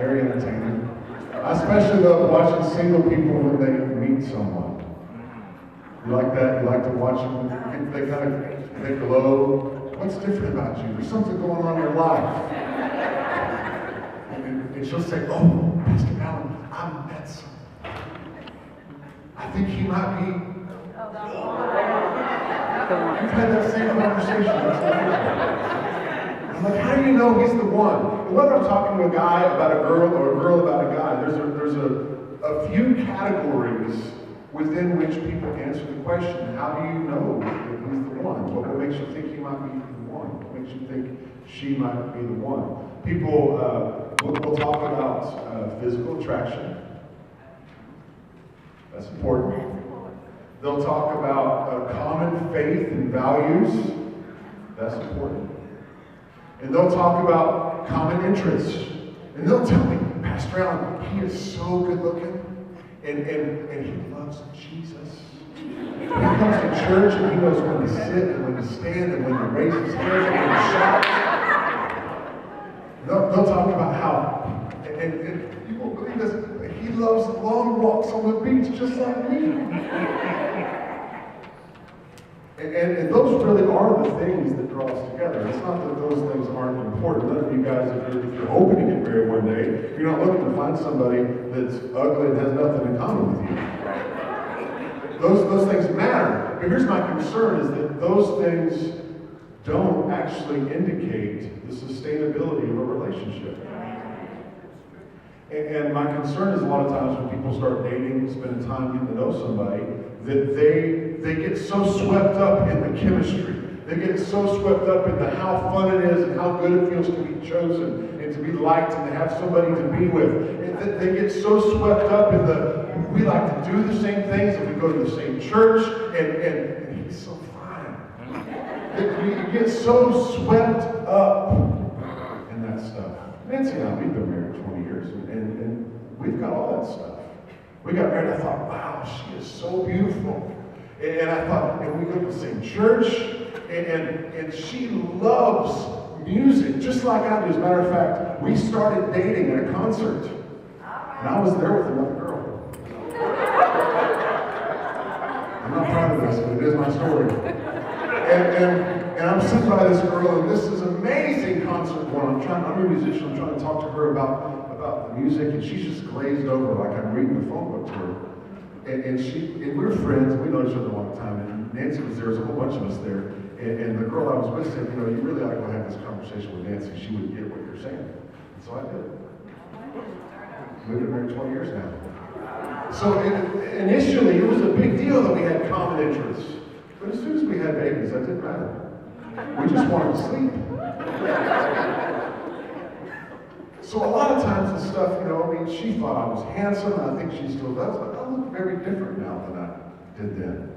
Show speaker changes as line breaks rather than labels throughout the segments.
very entertaining. I especially love watching single people when they meet someone. You like that? You like to watch them? They glow. What's different about you? There's something going on in your life. And she'll say, oh, Pastor Allen, I met someone. I think he might be. You've had that same conversation. I'm like, how do you know he's the one? And whether I'm talking to a guy about a girl or a girl about a guy, there's a few categories within which people answer the question, how do you know that he's the one? What makes you think he might be the one? What makes you think she might be the one? People will talk about physical attraction. That's important. They'll talk about common faith and values. That's important. And they'll talk about common interests. And they'll tell me, Pastor Allen, he is so good looking. And he loves Jesus. He comes to church and he knows when to sit and when to stand and when to raise his hands and when to shout. They'll talk about how, and you won't believe this, he loves long walks on the beach just like me. And those really are the things that draw us together. It's not that those things aren't important. None of you guys, if you're hoping to get married one day, you're not looking to find somebody that's ugly and has nothing in common with you. Those things matter. But here's my concern is that those things don't actually indicate the sustainability of a relationship. And my concern is a lot of times when people start dating, spending time getting to know somebody, that they get so swept up in the chemistry. They get so swept up in the how fun it is and how good it feels to be chosen and to be liked and to have somebody to be with. And they get so swept up in we like to do the same things and we go to the same church and he's so fine. You get so swept up in that stuff. Nancy and I, we've been married 20 years and we've got all that stuff. We got married, I thought, wow, she is so beautiful. And I thought, and we go to the same church, and she loves music, just like I do. As a matter of fact, we started dating at a concert. And I was there with another girl. I'm not proud of this, but it is my story. And I'm sitting by this girl, and this is an amazing concert going. I'm a musician, I'm trying to talk to her about the music, and she's just glazed over like I'm reading the phone book to her. And we're friends, we know each other a long time, and Nancy was there, there's a whole bunch of us there, and the girl I was with said, you really ought to go have this conversation with Nancy, she would get what you're saying. And so I did. We've been married 20 years now. So initially, it was a big deal that we had common interests. But as soon as we had babies, that didn't matter. We just wanted to sleep. So a lot of times the stuff, she thought I was handsome, and I think she still does, but I look very different now than I did then.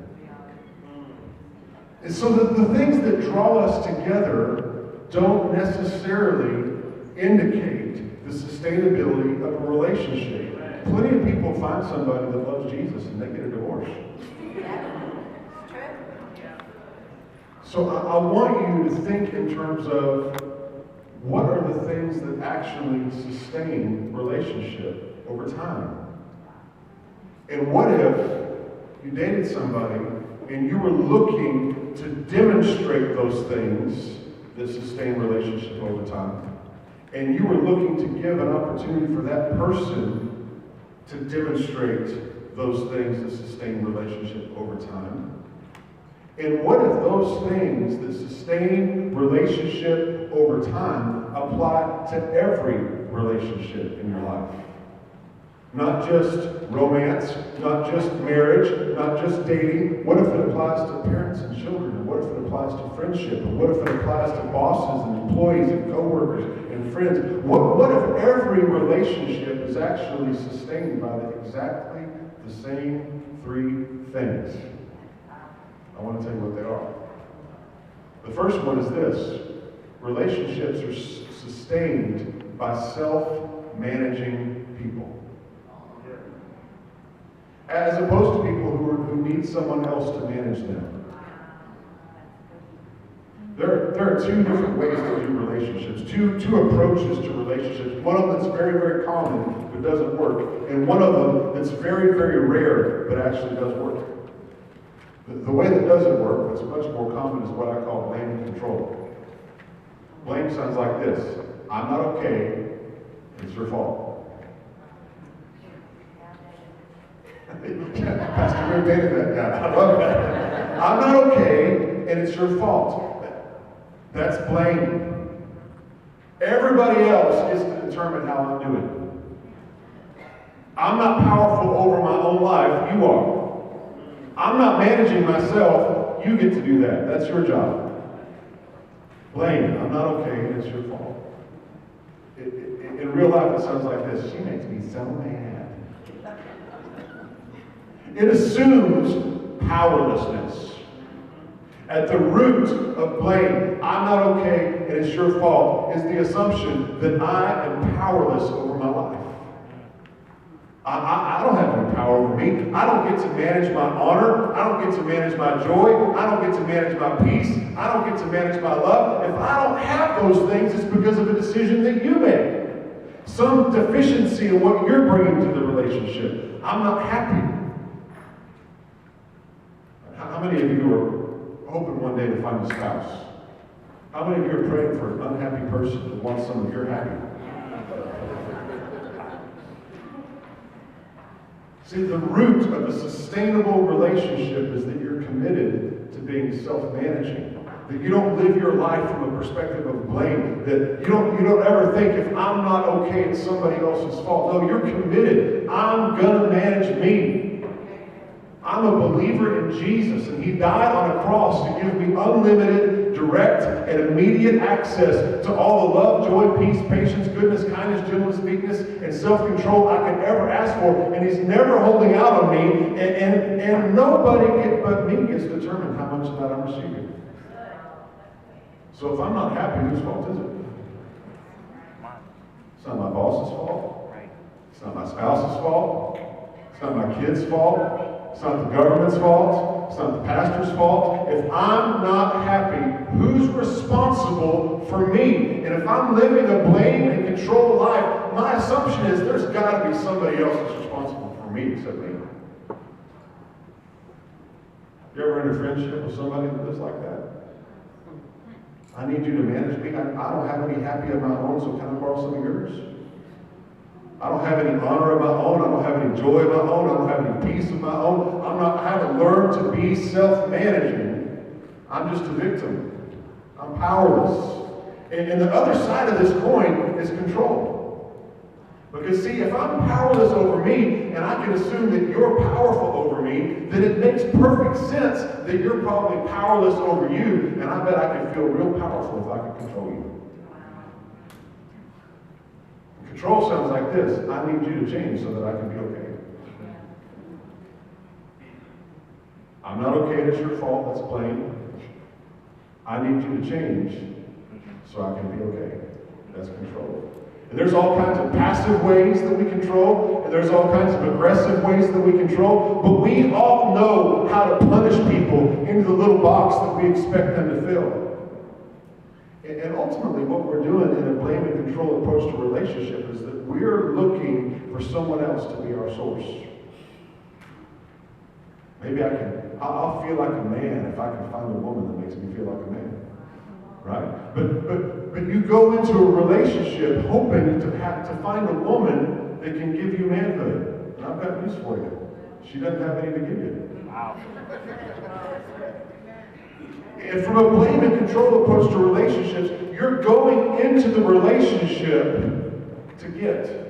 And so the things that draw us together don't necessarily indicate the sustainability of a relationship. Plenty of people find somebody that loves Jesus and they get a divorce. So I want you to think in terms of what are the things that actually sustain relationship over time? And what if you dated somebody and you were looking to demonstrate those things that sustain relationship over time, and you were looking to give an opportunity for that person to demonstrate those things that sustain relationship over time? And what if those things that sustain relationship over time apply to every relationship in your life? Not just romance, not just marriage, not just dating. What if it applies to parents and children? And what if it applies to friendship? And what if it applies to bosses and employees and coworkers and friends? What if every relationship is actually sustained by exactly the same three things? I want to tell you what they are. The first one is this. Relationships are sustained by self-managing people. As opposed to people who need someone else to manage them. There are two different ways to do relationships, two approaches to relationships. One of them that's very, very common but doesn't work, and one of them that's very, very rare but actually does work. The way that doesn't work, that's much more common, is what I call blame and control. Blame sounds like this: I'm not okay, it's your fault. Pastor Ray painted that down. I love that. I'm not okay, and it's your fault. That's blame. Everybody else gets to determine how I'm doing. I'm not powerful over my own life. You are. I'm not managing myself. You get to do that. That's your job. Blame. I'm not okay, and it's your fault. In real life, it sounds like this: she makes me so mad. It assumes powerlessness. At the root of blame, I'm not okay and it's your fault, is the assumption that I am powerless over my life. I don't have any power over me. I don't get to manage my honor. I don't get to manage my joy. I don't get to manage my peace. I don't get to manage my love. If I don't have those things, it's because of a decision that you made. Some deficiency in what you're bringing to the relationship. I'm not happy. How many of you are hoping one day to find a spouse? How many of you are praying for an unhappy person that wants some of your happy? See, the root of a sustainable relationship is that you're committed to being self-managing. That you don't live your life from a perspective of blame. That you don't ever think, if I'm not okay, it's somebody else's fault. No, you're committed. I'm gonna manage me. I'm a believer in Jesus, and He died on a cross to give me unlimited, direct, and immediate access to all the love, joy, peace, patience, goodness, kindness, gentleness, meekness, and self-control I could ever ask for. And He's never holding out on me, and nobody but me gets to determine how much of that I'm receiving. So if I'm not happy, whose fault is it? It's not my boss's fault. It's not my spouse's fault. It's not my kid's fault. It's not the government's fault. It's not the pastor's fault. If I'm not happy, who's responsible for me? And if I'm living a blame and control life, my assumption is there's got to be somebody else that's responsible for me except me. You ever in a friendship with somebody that lives like that? I need you to manage me. I don't have any happy of my own, so can I borrow some of yours? I don't have any honor of my own. I don't have any joy of my own. I don't have any peace of my own. I haven't learned to be self-managing. I'm just a victim. I'm powerless. And the other side of this coin is control. Because see, if I'm powerless over me, and I can assume that you're powerful over me, then it makes perfect sense that you're probably powerless over you, and I bet I could feel real powerful if I could control you. Control sounds like this: I need you to change so that I can be okay. I'm not okay, it's your fault, that's blame. I need you to change so I can be okay. That's control. And there's all kinds of passive ways that we control, and there's all kinds of aggressive ways that we control, but we all know how to punish people into the little box that we expect them to fill. And ultimately, what we're doing in a blame and control approach to relationship is that we're looking for someone else to be our source. Maybe I'll feel like a man if I can find a woman that makes me feel like a man. Right? But you go into a relationship hoping to find a woman that can give you manhood. And I've got news for you. She doesn't have any to give you. Wow. And from a blame and control approach to relationships, you're going into the relationship to get.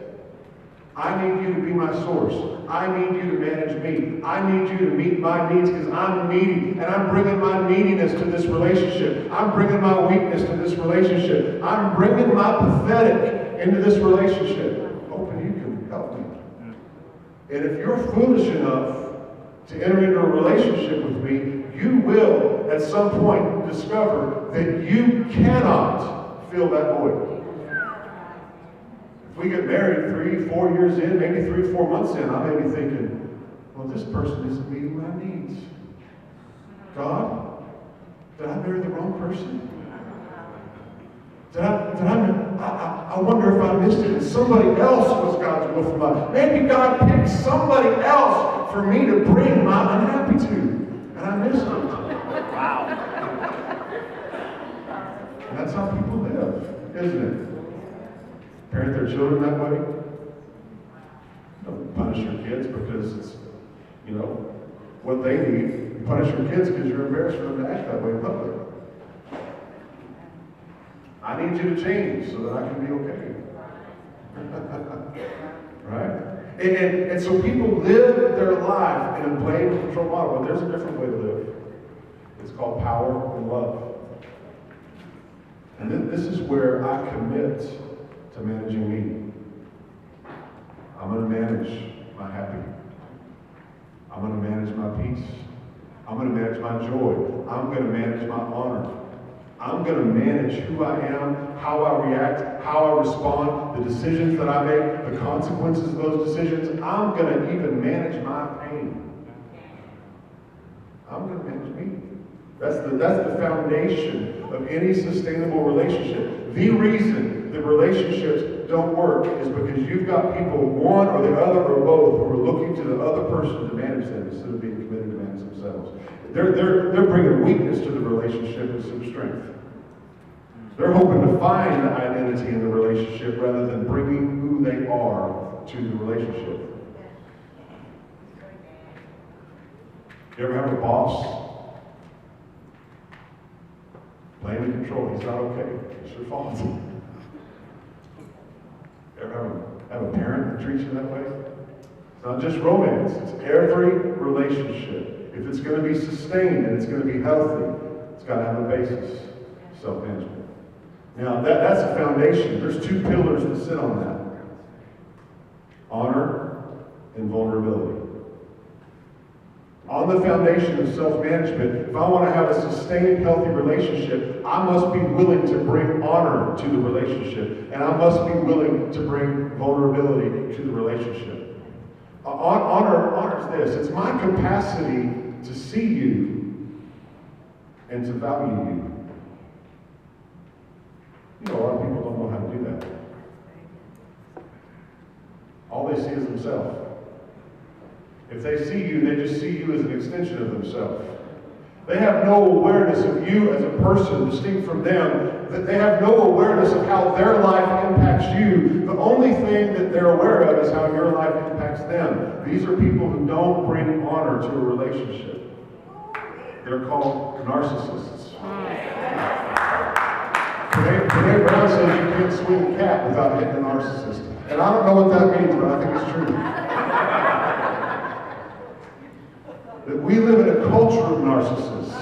I need you to be my source. I need you to manage me. I need you to meet my needs because I'm needy. And I'm bringing my neediness to this relationship. I'm bringing my weakness to this relationship. I'm bringing my pathetic into this relationship. Hoping you can help me. And if you're foolish enough to enter into a relationship with me, you will at some point discover that you cannot fill that void. If we get married 3-4 years in, maybe 3-4 months in, I may be thinking, well, this person isn't meeting my needs. God, did I marry the wrong person? I wonder if I missed it and somebody else was God's will for my life. Maybe God picked somebody else for me to bring my unhappy to, and I missed it.
Wow.
And that's how people live, isn't it? Parent their children that way. Don't punish your kids because it's, what they need. You punish your kids because you're embarrassed for them to act that way in public. I need you to change so that I can be okay. Right? And so people live their life in a blame and control model, but there's a different way to live. It's called power and love. And this is where I commit to managing me. I'm going to manage my happy. I'm going to manage my peace. I'm going to manage my joy. I'm going to manage my honor. I'm going to manage who I am, how I react, how I respond, the decisions that I make, the consequences of those decisions. I'm going to even manage my pain. I'm going to manage me. That's the foundation of any sustainable relationship. The reason that relationships don't work is because you've got people, one or the other or both, who are looking to the other person to manage them instead of being committed to manage themselves. They're bringing weakness to the relationship and some strength. They're hoping to find the identity in the relationship rather than bringing who they are to the relationship. You ever have a boss? Blame and control. He's not okay. It's your fault. You ever have a parent that treats you that way? It's not just romance. It's every relationship. If it's going to be sustained and it's going to be healthy, it's got to have a basis. Self-management. Now, that's a foundation. There's two pillars that sit on that. Honor and vulnerability. On the foundation of self-management, if I want to have a sustained, healthy relationship, I must be willing to bring honor to the relationship, and I must be willing to bring vulnerability to the relationship. Honor is this. It's my capacity to see you and to value you. A lot of people don't know how to do that. All they see is themselves. If they see you, they just see you as an extension of themselves. They have no awareness of you as a person distinct from them. That they have no awareness of how their life impacts you. The only thing that they're aware of is how your life impacts them. These are people who don't bring honor to a relationship. They're called narcissists. Brene Brown says you can't swing a cat without hitting a narcissist. And I don't know what that means, but I think it's true. That we live in a culture of narcissists.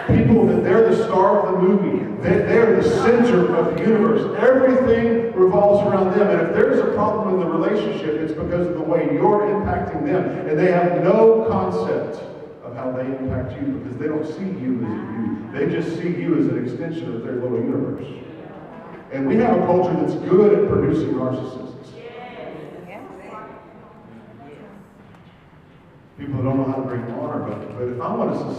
People that they're the star of the movie. They're the center of the universe. Everything revolves around them. And if there's a problem in the relationship, it's because of the way you're impacting them. And they have no concept of how they impact you because they don't see you as you. They just see you as an extension of their little universe. And we have a culture that's good at producing narcissists. People that don't know how to bring honor, but if I want to